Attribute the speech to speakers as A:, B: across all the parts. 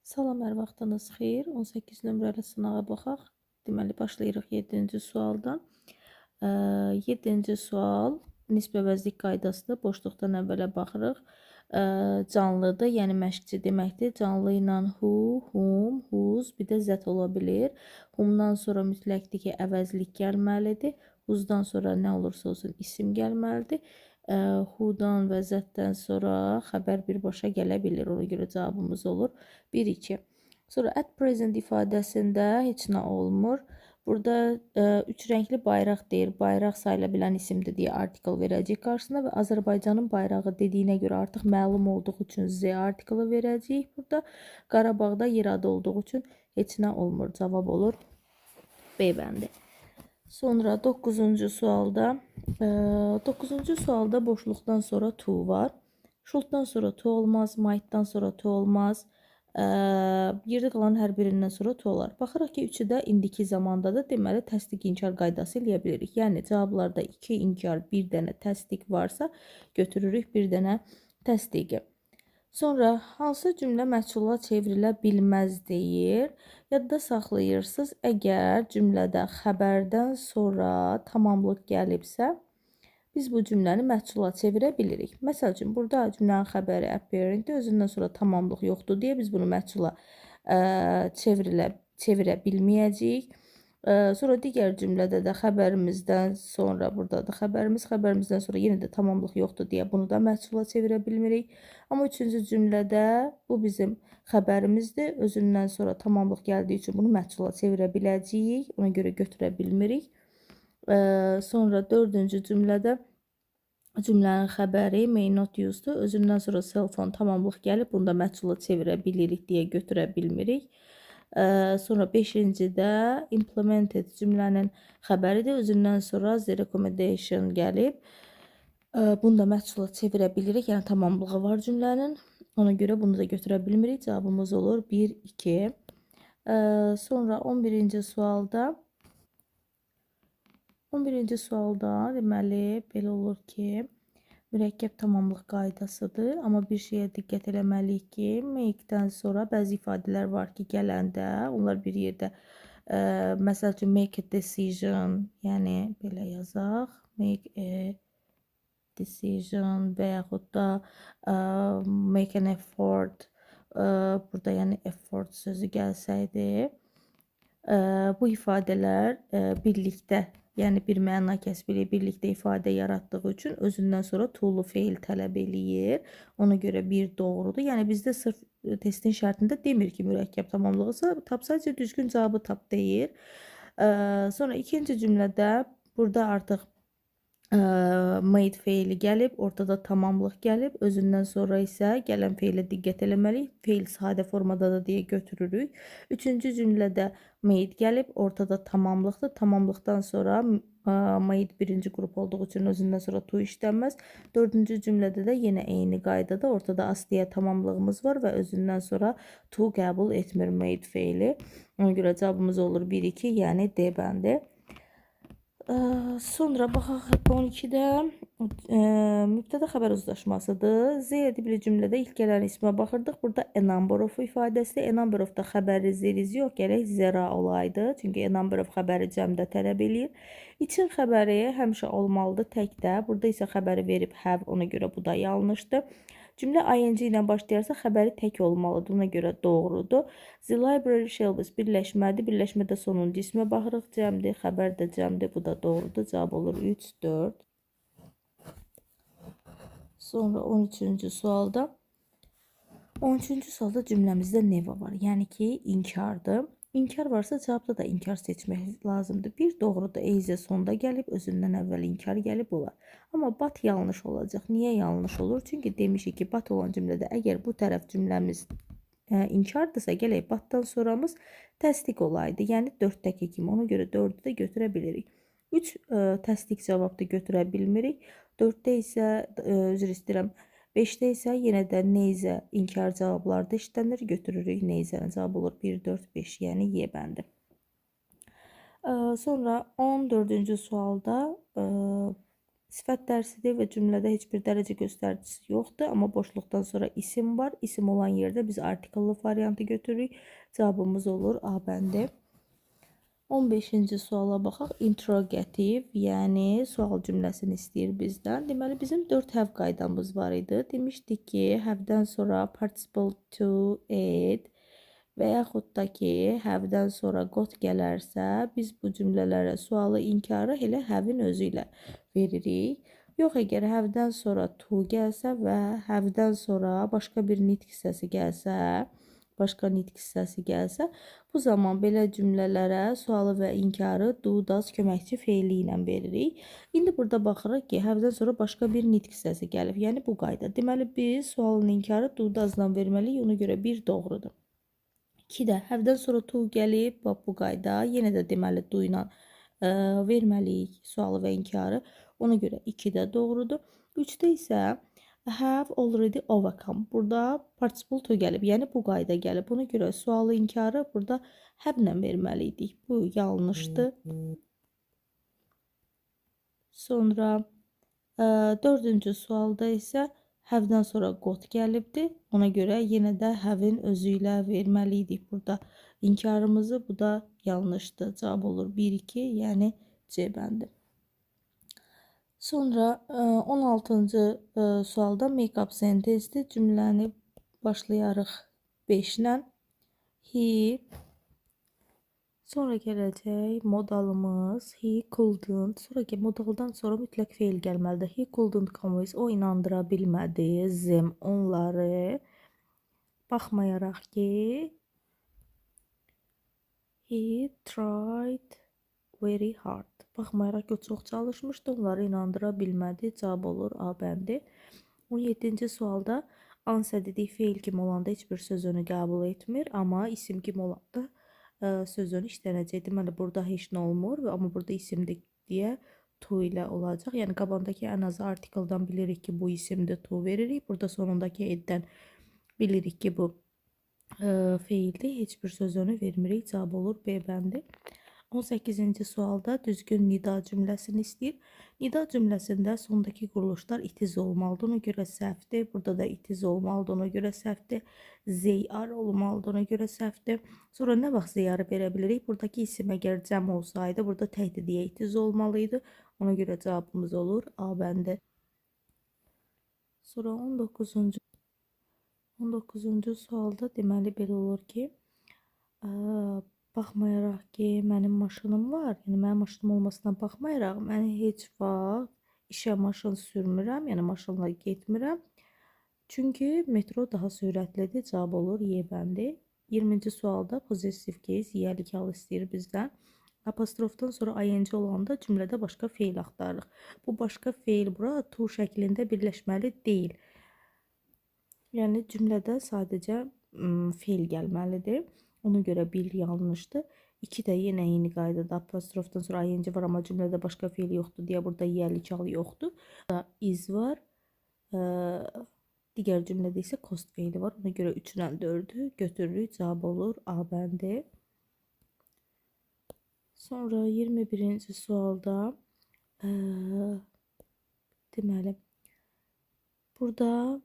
A: Salam, hər vaxtınız xeyir. 18 nömrəli sınağa baxaq. Deməli, başlayırıq 7-ci sualdan. 7-ci sual nisbi əvəzlik qaydasıdır. Boşluqdan əvvələ baxırıq. Canlıdır, yəni məşqçi deməkdir. Canlı ilə who, whom, whose, bir də zət ola bilir. Whomdan sonra mütləqdir ki, əvəzlik gəlməlidir. Whosedan sonra nə olursa olsun isim gəlməlidir. Who'dan və zətdən sonra xəbər birbaşa gələ bilir. Ona görə cavabımız olur 1-2. Sonra at present ifadəsində heç nə olmur. Burada üç rəngli bayraq deyir. Bayraq sayıla bilən isimdir deyə artikel verəcəyik qarşısına və Azərbaycanın bayrağı dediyinə görə artıq məlum olduğu üçün Z artikeli verəcəyik. Burada Qarabağda yer adı olduğu üçün heç nə olmur. Cavab olur B bəndi. Sonra 9-cu sualda 9-cu sualda boşluqdan sonra to var. Should'dan sonra to olmaz, might'dan sonra to olmaz. Yerdə qalan hər birindən sonra to olar. Baxırıq ki, üçü də indiki zamandadır. Deməli, təsdiq inkar qaydası eləyə bilirik. Yəni, cavablarda 2 inkar, 1 dənə təsdiq varsa, götürürük 1 dənə təsdiqi. Sonra, hansı cümlə məhsula çevrilə bilməz deyir. Yadda saxlayırsınız, əgər cümlədə xəbərdən sonra tamamlıq gəlibsə, biz bu cümləni məhsula çevirə bilirik. Məsəl üçün, burada cümlənin xəbəri appearing-dir, özündən sonra tamamlıq yoxdur deyə biz bunu məhsula çevirə bilməyəcəyik. Sonra digər cümlədə də xəbərimizdən sonra, burada da xəbərimizdən sonra yenə də tamamlıq yoxdur deyə bunu da məhsula çevirə bilmirik. Amma üçüncü cümlədə bu bizim xəbərimizdir, özündən sonra tamamlıq gəldiyi üçün bunu məhsula çevirə biləcəyik, ona görə götürə bilmirik. Sonra dördüncü cümlədə cümlənin xəbəri may not use-dur. Özündən sonra cell phone tamamlıq gəlib, bunu da məhsula çevirə bilirik deyə götürə bilmirik. Sonra 5-cidə implemented cümlənin xəbəridir. Özündən sonra the recommendation gəlib. Bunu da məhsula çevirə bilirik. Yəni tamamlığı var cümlənin. Ona görə bunu da götürə bilmirik. Cavabımız olur 1-2. Sonra 11-ci sualda 11-ci sualda deməli belə olur ki, mürəkkəb tamamlıq qaydasıdır. Amma bir şeyə diqqət eləməliyik ki, make-dən sonra bəzi ifadələr var ki, gələndə onlar bir yerdə məsəl üçün make a decision, yəni belə yazaq, make a decision və yaxud da make an effort, burada yəni effort sözü gəlsəydi, bu ifadələr birlikdə, yəni bir məna kəsbili birlikdə ifadə yaratdığı üçün özündən sonra to-lu feil tələb eləyir. Ona görə bir doğrudur. Yəni bizdə sırf testin şərtində demir ki, mürəkkəb tamamlığısa tap, sadəcə düzgün cavabı tap deyir. Sonra ikinci cümlədə burada artıq made feili gəlib, ortada tamamlıq gəlib, özündən sonra isə gələn feilə diqqət eləməliyik. Feil sadə formada da deyə götürürük. Üçüncü cümlədə made gəlib, ortada tamamlıqdır. Tamamlıqdan sonra made birinci qrup olduğu üçün özündən sonra to işlənməz. Dördüncü cümlədə də yenə eyni qaydada ortada as deyə tamamlığımız var və özündən sonra to qəbul etmir made feili. Ona görə cavabımız olur 1-2, yəni D bəndi. Sonra baxaq 12-də mübtəda xəbər uzlaşmasıdır. Z edibli cümlədə ilk gələn ismə baxırdıq. Burada a number of ifadəsi. A number of da xəbəri zeriz yox, gərək zera olaydı. Çünki a number of xəbəri cəmdə tələb eləyir. İçin xəbəri həmişə olmalıdır təkdə. Burada isə xəbəri verib have, ona görə bu da yanlışdır. Cümlə ing ilə başlayarsa xəbəri tək olmalıdır, ona görə doğrudur. The library shelves birləşmədir, birləşmədə sonuncu ismə baxırıq, cəmdir, xəbər də cəmdir, bu da doğrudur, cavab olur 3, 4. Sonra 13-cü sualda 13-cü sualda cümləmizdə neva var, yəni ki, inkardır. İnkar varsa cavabda da inkar seçmək lazımdır. Bir doğrudur, eyzə sonda gəlib, özündən əvvəl inkar gəlib olar. Amma bat yanlış olacaq. Niyə yanlış olur? Çünki demişik ki, bat olan cümlədə əgər bu tərəf cümləmiz inkardırsa, gələk batdan sonramız təsdiq olaydı. Yəni 4-dəki kimi. Ona görə 4-ü də götürə bilirik. 3 təsdiq cavabda götürə bilmirik. 4-də isə, üzr istəyirəm, 5-də isə yenə də neyzə inkar cavablarda işlənir. Götürürük neyzənin cavabı olur 1, 4, 5, yəni Y bəndi. Sonra 14-cü sualda Sifət dərsidir və cümlədə heç bir dərəcə göstəricisi yoxdur, amma boşluqdan sonra isim var. İsim olan yerdə biz artikelli variantı götürürük. Cavabımız olur A bəndi. 15-ci suala baxaq. Interrogativ, yəni sual cümləsini istəyir bizdən. Deməli, bizim 4 have qaydamız var idi. Demişdik ki, have-dən sonra participle to, it və yaxud da ki, have-dən sonra got gələrsə, biz bu cümlələrə sualı inkarı elə have-in özü ilə veririk. Yox, əgər have-dən sonra to gəlsə və have-dən sonra başqa bir nitq hissəsi gəlsə, bu zaman belə cümlələrə sualı və inkarı do, does köməkçi feili ilə veririk. İndi burada baxırıq ki, have-dən sonra başqa bir nitq hissəsi gəlib. Yəni bu qayda. Deməli, biz sualın inkarı do, does-dan verməliyik. Ona görə 1 doğrudur. 2-də have-dən sonra to gəlib. Bu qayda. Yenə də deməli do ilə verməliyik sualı və inkarı. Ona görə 2 də doğrudur. 3-də isə have already overcome. Burada participle to gəlib. Yəni bu qayda gəlib. Buna görə sualı inkarı burada have ilə verməliydik. Bu yanlışdır. Sonra 4-cü sualda isə have-dən sonra got gəlibdir. Ona görə yenə də have-in özü ilə verməliydik burada inkarımızı. Bu da yanlışdır. Cavab olur 1-2, yəni C bəndi. Sonra 16-cı sualda make-up sentensdir. Cümləni başlayarıq 5-lə. He, sonra gələcək modalımız he couldn't. Sonraki modaldan sonra mütləq feil gəlməlidir. He couldn't come with. O inandıra bilmədi them, onları. Baxmayaraq ki, he tried very hard. Baxmayaraq ki, o çox çalışmışdı, onları inandıra bilmədi. Cavab olur A bəndi. 17-ci sualda answer dedik feil kimi olanda heç bir sözünü qəbul etmir, amma isim kimi olanda sözünü işlənəcək. Deməli, burada heç nə olmur, amma burada isimdir deyə to ilə olacaq. Yəni, qabandakı ən azı artikeldan bilirik ki, bu isimdir, to veririk. Burada sonundakı eddən bilirik ki, bu feildir. Heç bir sözünü vermirik. Cavab olur B bəndi. 18-ci sualda düzgün nida cümləsini istəyir. Nida cümləsində sondakı quruluşlar itiz olmalıdır. Ona görə səhvdir. Burada da itiz olmalıdır. Ona görə səhvdir. Zeyar olmalıdır. Ona görə səhvdir. Sonra nə vaxt zeyarı verə bilirik? Buradakı isim əgər cəm olsaydı, burada təhdidiyə itiz olmalıydı. Ona görə cavabımız olur A bəndi. Sonra 19-cu sualda deməli belə olur ki, baxmayaraq ki, mənim maşınım var, yəni mənim maşınım olmasına baxmayaraq, mən heç vaxt işə maşın sürmürəm, yəni maşınla getmirəm. Çünki metro daha sürətlidir. Cavab olur Y bəndi. 20-ci sualda possessive case, yiyəlik hal istəyir bizdən. Apostrofdan sonra ing olanda cümlədə başqa feil axtarırıq. Bu başqa feil bura to şəklində birləşməli deyil. Yəni cümlədə sadəcə feil gəlməlidir. Ona görə 1 yanlışdır. 2 də yenə eyni qaydada apostrofdan sonra ing var, amma cümlədə başqa feil yoxdur deyə burada yiyəlik hal yoxdur. Is var. Digər cümlədə isə cost feili var. Ona görə 3-dən 4-ü götürürük. Cavab olur A bəndi. Sonra 21-ci sualda deməli burada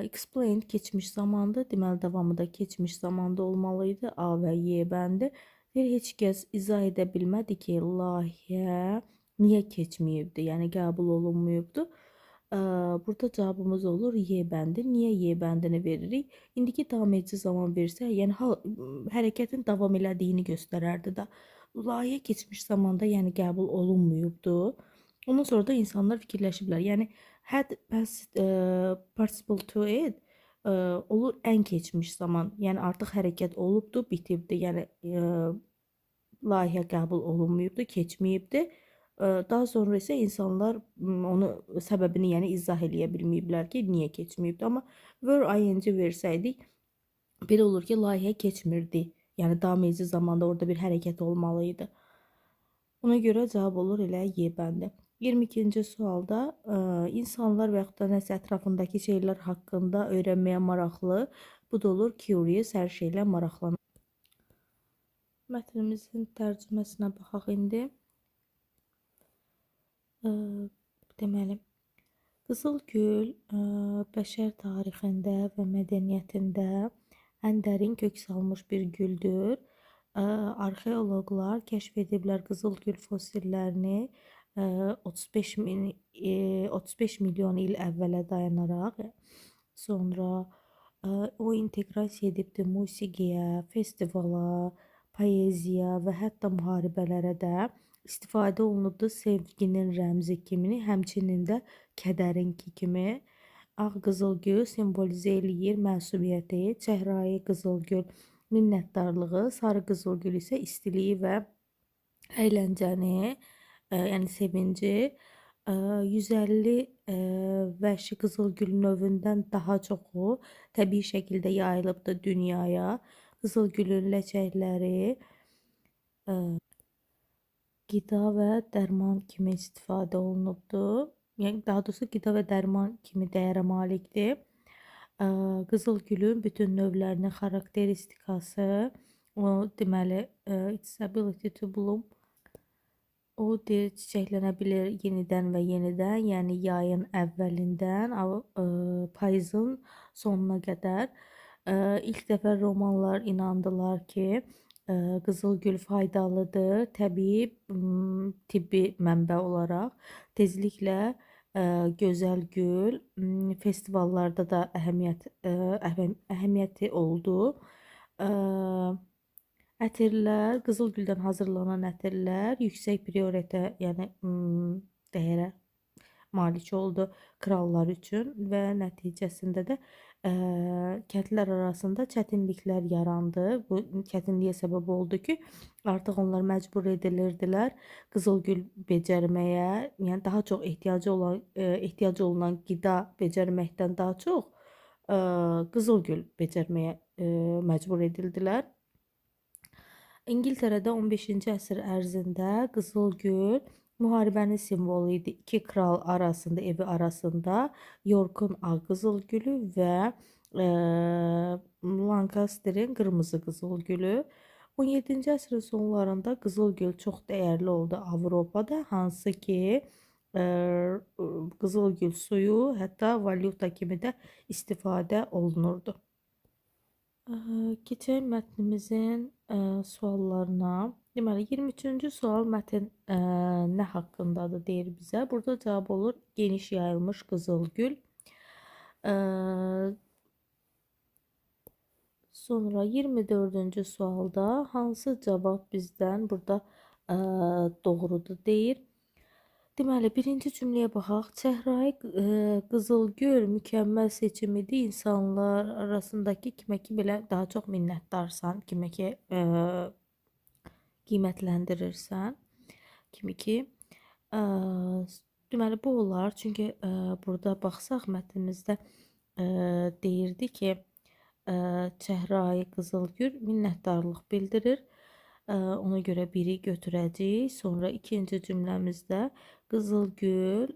A: explain keçmiş zamanda, deməli davamı da keçmiş zamanda olmalıydı. A və Y bəndi. Heç kəs izah edə bilmədi ki, layihə niyə keçməyibdi, yəni qəbul olunmayıbdı. Burada cavabımız olur Y bəndi. Niyə Y bəndini veririk? İndiki davam edici zaman versə, yəni hərəkətin davam elədiyini göstərərdi də. Layihə keçmiş zamanda, yəni qəbul olunmayıbdı. Ondan sonra da insanlar fikirləşiblər. Yəni had past participle to it olur ən keçmiş zaman. Yəni artıq hərəkət olubdu, bitibdi. Yəni layihə qəbul olunmayıbdı, keçməyibdi. Daha sonra isə insanlar onu səbəbini yəni izah eləyə bilməyiblər ki, niyə keçməyibdi. Amma were ing versəydik, belə olur ki, layihə keçmirdi. Yəni davam edici zamanda orada bir hərəkət olmalıydı. Ona görə cavab olur elə Y bəndi. 22-ci sualda insanlar və yaxud da nəsə ətrafındakı şeylər haqqında öyrənməyə maraqlı. Bu da olur curious, hər şeylə maraqlanan. Mətnimizin tərcüməsinə baxaq indi. Deməli, Qızılgül bəşər tarixində və mədəniyyətində ən dərin kök salmış bir güldür. Arxeoloqlar kəşf ediblər Qızılgül fossillərini 35 milyon il əvvələ dayanaraq. Sonra o inteqrasiya edibdir musiqiyə, festivala, poeziya və hətta müharibələrə də istifadə olunubdur sevginin rəmzi kimi, həmçinin də kədərinki kimi. Ağ qızılgül simvolizə eləyir məsumiyyəti, çəhrayı qızılgül minnətdarlığı, sarı qızılgül isə istiliyi və əyləncəni, yəni sevinci. 150 vəhşi qızılgül növündən daha çoxu təbii şəkildə yayılıbdır dünyaya. Qızılgülün ləçəkləri qida və dərman kimi istifadə olunubdur. Yəni daha doğrusu qida və dərman kimi dəyərə malikdir. Qızılgülün bütün növlərinin xarakteristikası, o deməli its ability to bloom. O deyir, çiçəklənə bilir yenidən və yenidən, yəni yayın əvvəlindən payızın sonuna qədər. İlk dəfə romanlar inandılar ki, qızılgül faydalıdır, təbii tibbi mənbə olaraq. Tezliklə gözəl gül festivallarda da əhəmiyyəti oldu. Ətirlər, qızılgüldən hazırlanan ətirlər yüksək prioritetə, yəni dəyərə malik oldu krallar üçün və nəticəsində də kəndlər arasında çətinliklər yarandı. Bu çətinliyə səbəb oldu ki, artıq onlar məcbur edilirdilər qızılgül becərməyə, yəni daha çox ehtiyacı olunan qida becərməkdən daha çox qızılgül becərməyə məcbur edildilər. İngiltərədə 15-ci əsr ərzində qızılgül müharibənin simvolu idi. İki kral arasında, evi arasında Yorkun ağ qızılgülü və Lancaster'in qırmızı qızılgülü. 17-ci əsrin sonlarında qızılgül çox dəyərli oldu Avropada, hansı ki qızılgül suyu hətta valyuta kimi də istifadə olunurdu. Keçək mətnimizin suallarına. Deməli, 23-cü sual mətn nə haqqındadır deyir bizə. Burada cavab olur geniş yayılmış qızılgül. Sonra 24-cü sualda hansı cavab bizdən burada doğrudur deyir. Deməli, birinci cümləyə baxaq. Çəhrayı qızılgül mükəmməl seçim idi. İnsanlar arasındakı kimə ki belə daha çox minnətdarsan, kimə ki qiymətləndirirsən, kimi ki deməli bu olar. Çünki burada baxsaq mətnimizdə deyirdi ki, çəhrayı qızılgül minnətdarlıq bildirir. Ona görə biri götürəcəyik. Sonra ikinci cümləmizdə qızılgül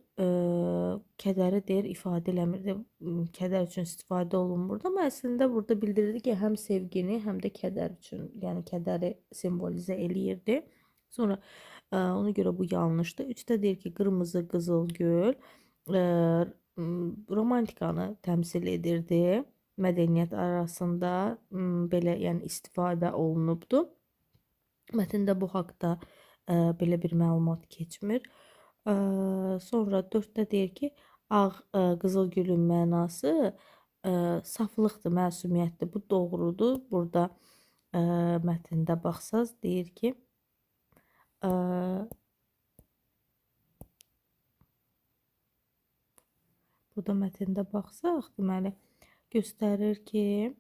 A: kədəri deyir, ifadə eləmirdi. Kədər üçün istifadə olunmurdu. Amma əslində burada bildirirdi ki, həm sevgini, həm də kədər üçün, yəni kədəri simvolizə eləyirdi. Sonra ona görə bu yanlışdır. 3-də deyir ki, qırmızı qızılgül romantikanı təmsil edirdi. Mədəniyyət arasında belə yəni istifadə olunubdu. Mətndə bu haqda belə bir məlumat keçmir. Sonra 4-də deyir ki, ağ qızılgülün mənası saflıqdır, məsumiyyətdir. Bu doğrudur. Burada mətndə baxsaz deyir ki, burada mətndə baxsaq, deməli göstərir ki,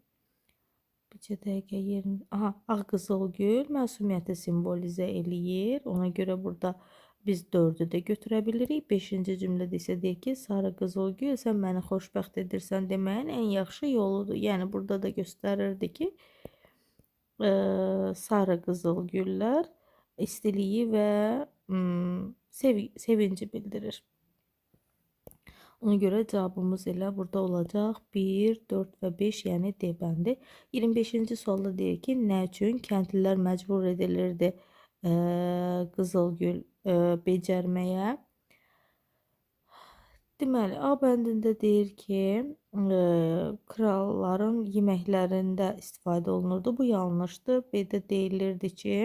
A: bircə dəqiqə yerin, ağ qızılgül məsumiyyəti simvolizə eləyir. Ona görə burada biz 4-ü də götürə bilirik. 5-ci cümlədə isə deyir ki, sarı qızılgül sən məni xoşbəxt edirsən deməyin ən yaxşı yoludur. Yəni burada da göstərirdi ki, sarı qızılgüllər istiliyi və sevinci bildirir. Ona görə cavabımız elə burada olacaq 1, 4 və 5, yəni D bəndi. 25-ci sualda deyir ki, nə üçün kəndlilər məcbur edilirdi qızılgül becərməyə? Deməli, A bəndində deyir ki, kralların yeməklərində istifadə olunurdu. Bu yanlışdır. B-də deyilirdi ki,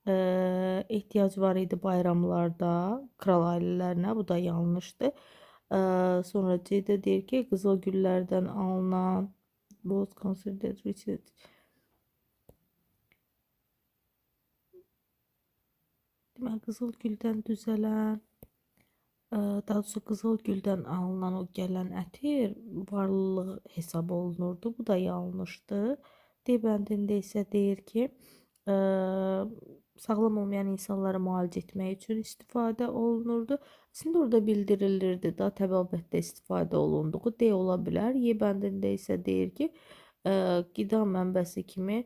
A: ehtiyac var idi bayramlarda kral ailələrinə. Bu da yanlışdır. Sonra C-də deyir ki, qızıl güllərdən alınan both considered rich. Deməli, qızıl güldən düzələn daha doğrusu qızıl güldən alınan o gələn ətir varlılığı hesab olunurdu. Bu da yanlışdır. D bəndində isə deyir ki, sağlam olmayan insanları müalicə etmək üçün istifadə olunurdu. Əslində orada bildirilirdi da təbabətdə istifadə olunduğu. D ola bilər. Y bəndində isə deyir ki, qida mənbəsi kimi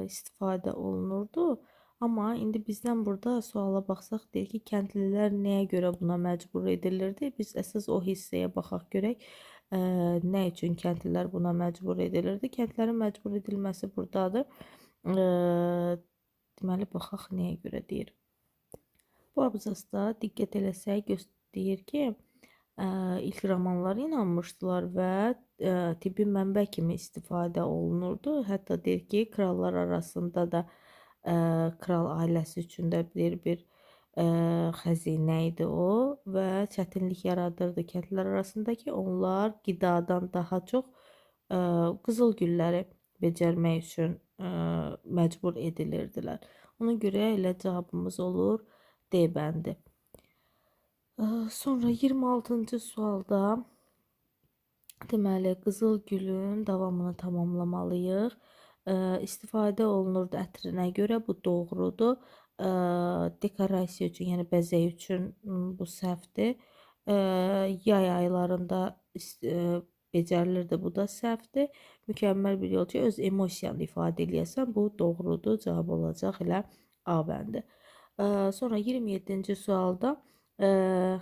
A: istifadə olunurdu. Amma indi bizdən burada suala baxsaq deyir ki, kəndlilər nəyə görə buna məcbur edilirdi? Biz əsas o hissəyə baxaq görək, nə üçün kəndlilər buna məcbur edilirdi? Kəndlərin məcbur edilməsi buradadır. Deməli, baxaq nəyə görə deyir. Bu abzasda diqqət eləsək deyir ki, ilk romanlara inanmışdılar və tibbi mənbə kimi istifadə olunurdu. Hətta deyir ki, krallar arasında da kral ailəsi üçün də bir xəzinə idi o və çətinlik yaradırdı kəndlilər arasında ki, onlar qidadan daha çox qızıl gülləri becərmək üçün məcbur edilirdilər. Ona görə elə cavabımız olur D bəndi. Sonra 26-cı sualda deməli qızıl gülün davamını tamamlamalıyıq. İstifadə olunurdu ətrinə görə, bu doğrudur. Dekorasiya üçün, yəni bəzək üçün bu səhvdir. Yay aylarında becərilirdi, bu da səhvdir. Mükəmməl bir yol ki, öz emosiyanı ifadə eləyəsən, bu doğrudur, cavab olacaq elə A bəndi. Sonra 27-ci sualda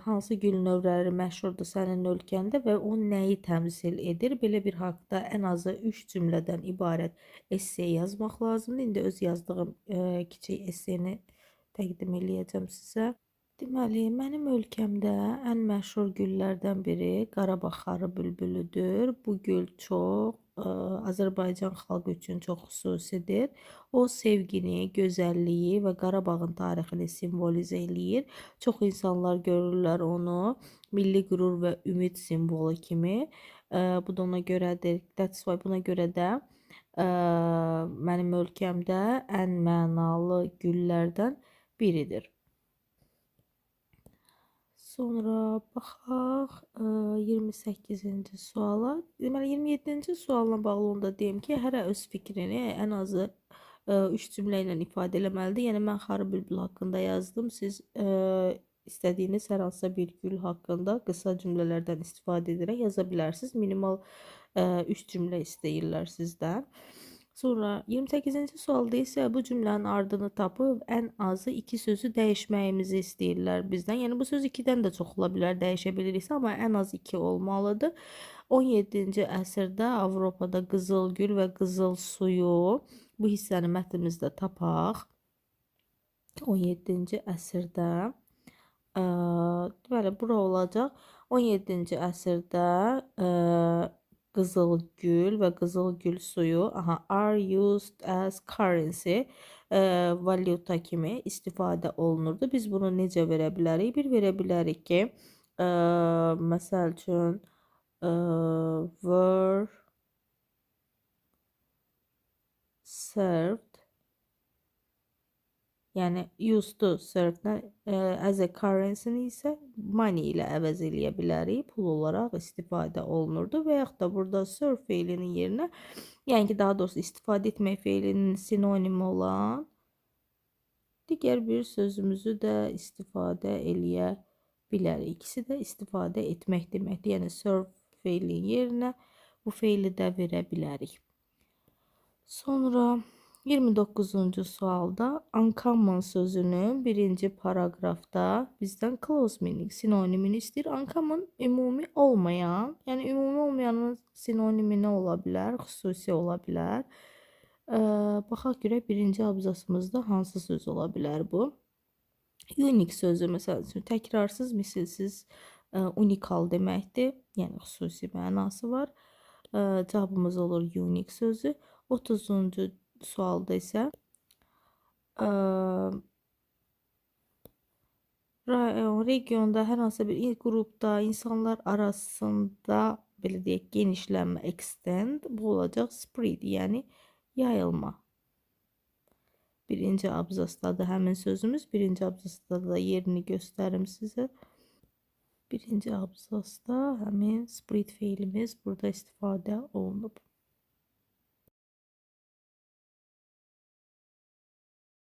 A: hansı gül növləri məşhurdur sənin ölkəndə və o nəyi təmsil edir? Belə bir haqda ən azı 3 cümlədən ibarət esse yazmaq lazımdır. İndi öz yazdığım kiçik esseni təqdim eləyəcəm sizə. Deməli, mənim ölkəmdə ən məşhur güllərdən biri Qarabağ xarı bülbülüdür. Bu gül çox Azərbaycan xalqı üçün çox xüsusidir. O sevgini, gözəlliyi və Qarabağın tarixini simvolizə eləyir. Çox insanlar görürlər onu milli qürur və ümid simvolu kimi. Bu da ona görədir. That's why buna görə də mənim ölkəmdə ən mənalı güllərdən biridir. Sonra baxaq 28-ci suala. Deməli 27-ci sualla bağlı onda deyim ki, hərə öz fikrini ən azı 3 cümlə ilə ifadə eləməlidir. Yəni mən xarı bülbül haqqında yazdım. Siz istədiyiniz hər hansısa bir gül haqqında qısa cümlələrdən istifadə edərək yaza bilərsiniz. Minimal 3 cümlə istəyirlər sizdən. Sonra 28-ci sualda isə bu cümlənin ardını tapıb ən azı 2 sözü dəyişməyimizi istəyirlər bizdən. Yəni bu söz 2-dən də çox ola bilər, dəyişə biliriksə, amma ən az 2 olmalıdır. 17-ci əsrdə Avropada qızıl gül və qızıl suyu bu hissəni mətnimizdə tapaq. 17-ci əsrdə deməli bura olacaq. 17-ci əsrdə qızıl gül və qızıl gül suyu are used as currency valyuta kimi istifadə olunurdu. Biz bunu necə verə bilərik? Bir verə bilərik ki, məsəl üçün were served, yəni used to serve as a currency isə money ilə əvəz eləyə bilərik. Pul olaraq istifadə olunurdu və yaxud da burada serve feilinin yerinə, yəni ki, daha doğrusu istifadə etmək feilinin sinonimi olan digər bir sözümüzü də istifadə eləyə bilərik. İkisi də istifadə etmək deməkdir. Yəni serve feilinin yerinə bu feili də verə bilərik. Sonra 29-cu sualda uncommon sözünün birinci paragrafda bizdən close meaning sinonimini istəyir. Uncommon ümumi olmayan, yəni ümumi olmayanın sinonimi nə ola bilər? Xüsusi ola bilər. Baxaq görək birinci abzasımızda hansı söz ola bilər bu? Unique sözü məsəl üçün təkrarsız, misilsiz, unikal deməkdir. Yəni xüsusi mənası var. Cavabımız olur unique sözü. 30-cu sualda isə regionda hər hansı bir qrupda insanlar arasında belə deyək genişlənmə extend bu olacaq spread yəni yayılma. Birinci abzasdadır həmin sözümüz. Birinci abzasda da yerini göstərim sizə. Birinci abzasda həmin spread feilimiz burada istifadə olunub.